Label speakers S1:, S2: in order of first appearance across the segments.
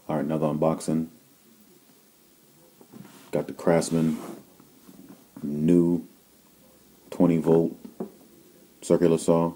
S1: Alright, another unboxing. Got the CRAFTSMAN new 20-volt circular saw.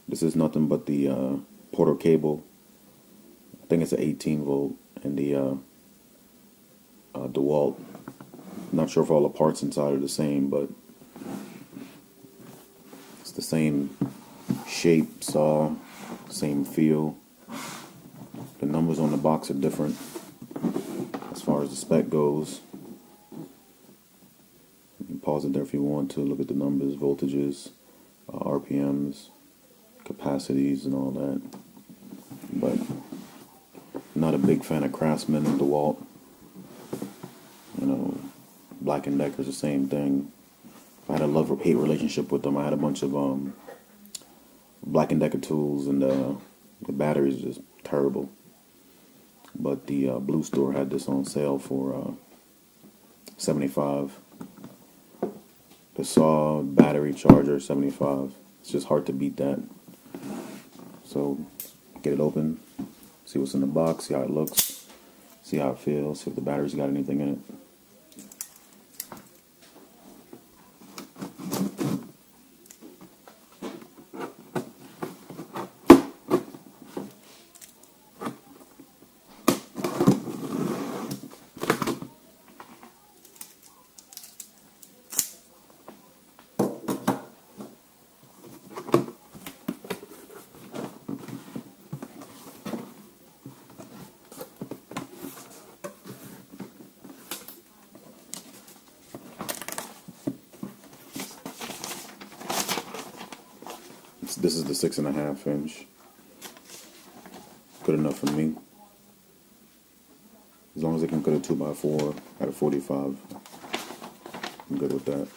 S1: This is nothing but the Porter cable. I think it's an 18-volt, and the Dewalt. Not sure if all the parts inside are the same, but it's the same shape saw, same feel. The numbers on the box are different as far as the spec goes. You can pause it there if you want to look at the numbers, voltages, RPMs, capacities, and all that. But not a big fan of CRAFTSMAN and Dewalt. You know, Black & Decker's the same thing. I had a love-hate relationship with them. I had a bunch of Black & Decker tools, and the batteries just terrible. But the Blue Store had this on sale for $75. The saw, battery, charger, $75. It's just hard to beat that. So get it open, see what's in the box, see how it looks, see how it feels, see if the battery's got anything in it. This is the 6.5 inch. Good enough for me. As long as it can cut a 2x4 at a 45, I'm good with that.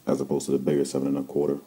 S1: As opposed to the bigger 7.25.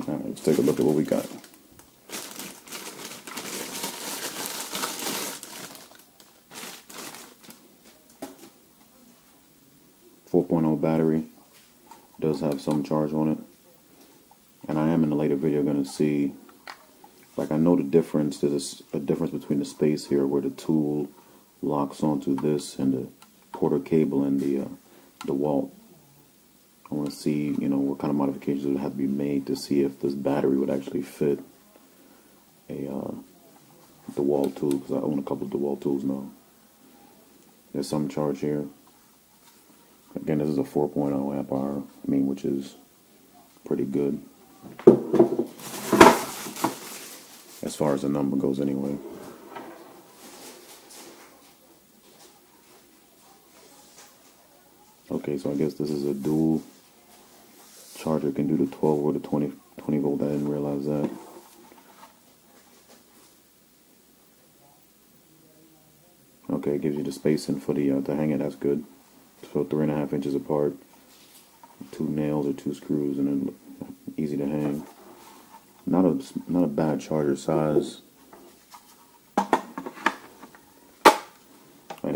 S1: Alright, let's take a look at what we got. .0 battery, does have some charge on it, and I am in a later video going to see, like, I know the difference. There's a difference between the space here where the tool locks onto this and the Porter cable and the Dewalt. I want to see, you know, what kind of modifications would have to be made to see if this battery would actually fit a Dewalt tool, because I own a couple of Dewalt tools now. There's some charge here. Again, this is a 4.0 amp hour, which is pretty good as far as the number goes anyway. Okay, so I guess this is a dual charger. Can do the 12 or the 20 volt. I didn't realize that. Okay, it gives you the spacing for the to hang it. That's good. So 3.5 inches apart, 2 nails or 2 screws, and then easy to hang. Not a bad charger size. And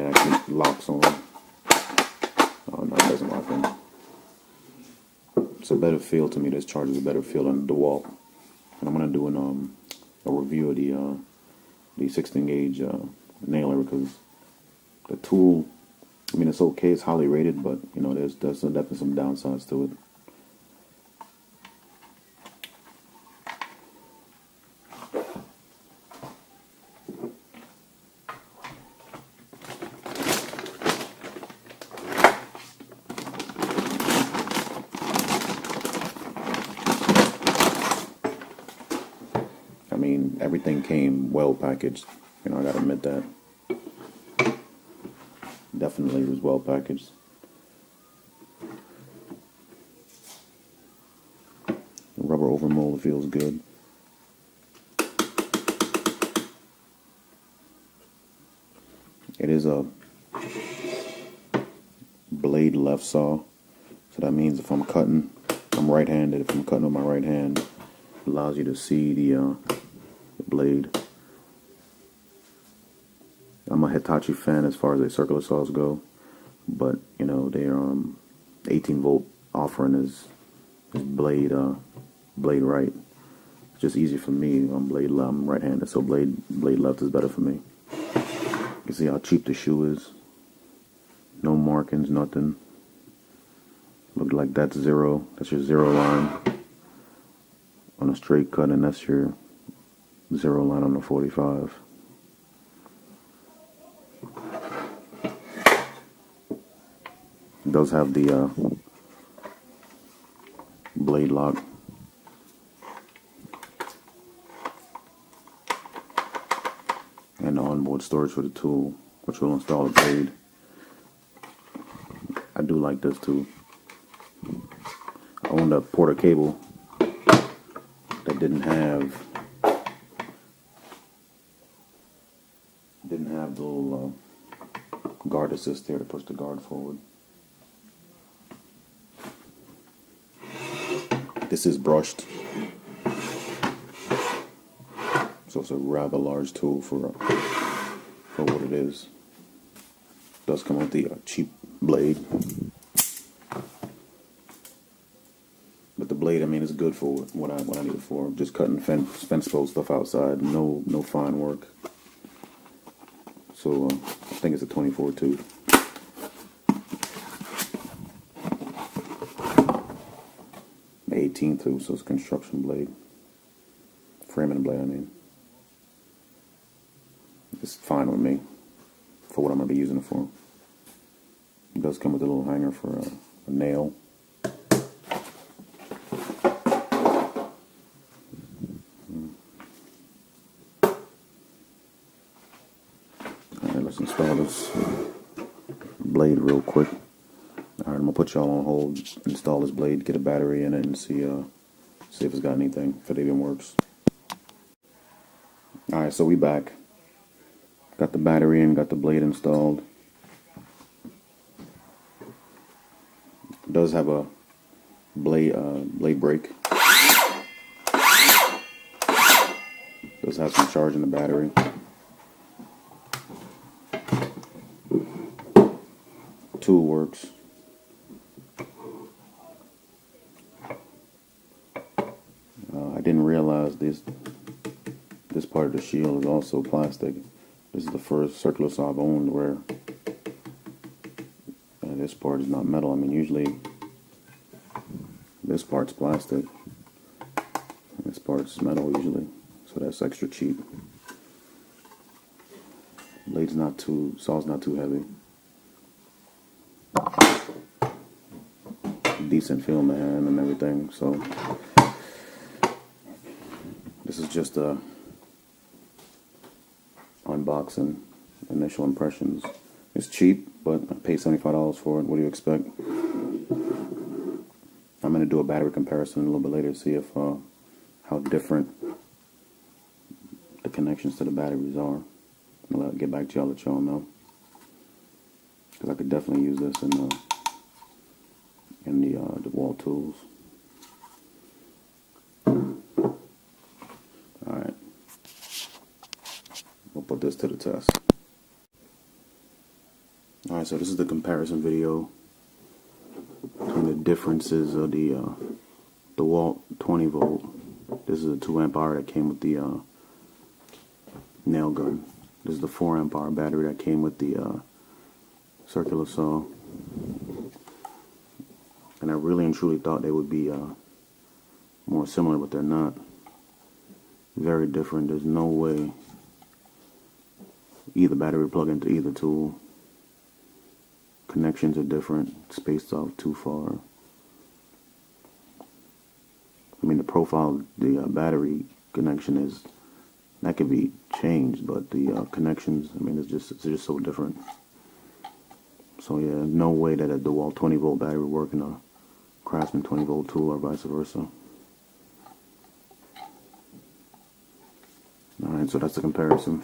S1: it actually locks on. Oh no, it doesn't lock in. It's a better feel to me. This charger is a better feel than the DeWalt. And I'm gonna do a review of the 16 gauge nailer, because the tool I mean, it's okay, it's highly rated, but you know, there's definitely some downsides to it. I mean, everything came well packaged. You know, I gotta admit that. Definitely was well packaged. The rubber overmold feels good. It is a blade left saw, so that means if I'm cutting, I'm right-handed. If I'm cutting with my right hand, it allows you to see the blade. I'm a Hitachi fan as far as the circular saws go, but you know their 18 volt offering is blade right. It's just easy for me. I'm right-handed, so blade left is better for me. You can see how cheap the shoe is. No markings, nothing. Look like that's zero. That's your zero line on a straight cut, and that's your zero line on the 45. It does have the blade lock. And the onboard storage for the tool, which will install the blade. I do like this too. I owned a Porter cable that didn't have the little guard assist there to push the guard forward. This is brushed, so it's a rather large tool for what it is. It does come with the cheap blade, but the blade, I mean, is good for what I need it for. Just cutting fence post stuff outside. No fine work. So I think it's a 24 tooth. The 18 tooth, so it's a construction blade. Framing blade, I mean. It's fine with me for what I'm going to be using it for. It does come with a little hanger for a nail. Alright, let's install this blade real quick. Alright, I'm going to put y'all on hold, install this blade, get a battery in it, and see if it's got anything, if it even works. Alright, so we back. Got the battery in, got the blade installed. It does have a blade brake. Does have some charge in the battery. Tool works. I didn't realize this part of the shield is also plastic. This is the first circular saw I've owned where this part is not metal. I mean, usually this part's plastic. This part's metal usually, so that's extra cheap. Saw's not too heavy. Decent feel in the hand and everything. So this is just a unboxing, initial impressions. It's cheap, but I paid $75 for it. What do you expect? I'm going to do a battery comparison a little bit later to see if how different the connections to the batteries are. I'll get back to y'all, let y'all know, because I could definitely use this in the Dewalt tools. Alright, we'll put this to the test. Alright, so this is the comparison video between the differences of the Dewalt 20 volt. This is a 2 amp hour that came with the nail gun. This is the 4 amp hour battery that came with the circular saw. And I really and truly thought they would be more similar, but they're not. Very different. There's no way either battery plug into either tool. Connections are different, spaced off too far. I mean, the profile of the battery connection that could be changed, but the connections, I mean, it's just so different. So yeah, no way that a Dewalt 20-volt battery would work in a CRAFTSMAN 20-volt tool or vice versa. Alright, so that's the comparison.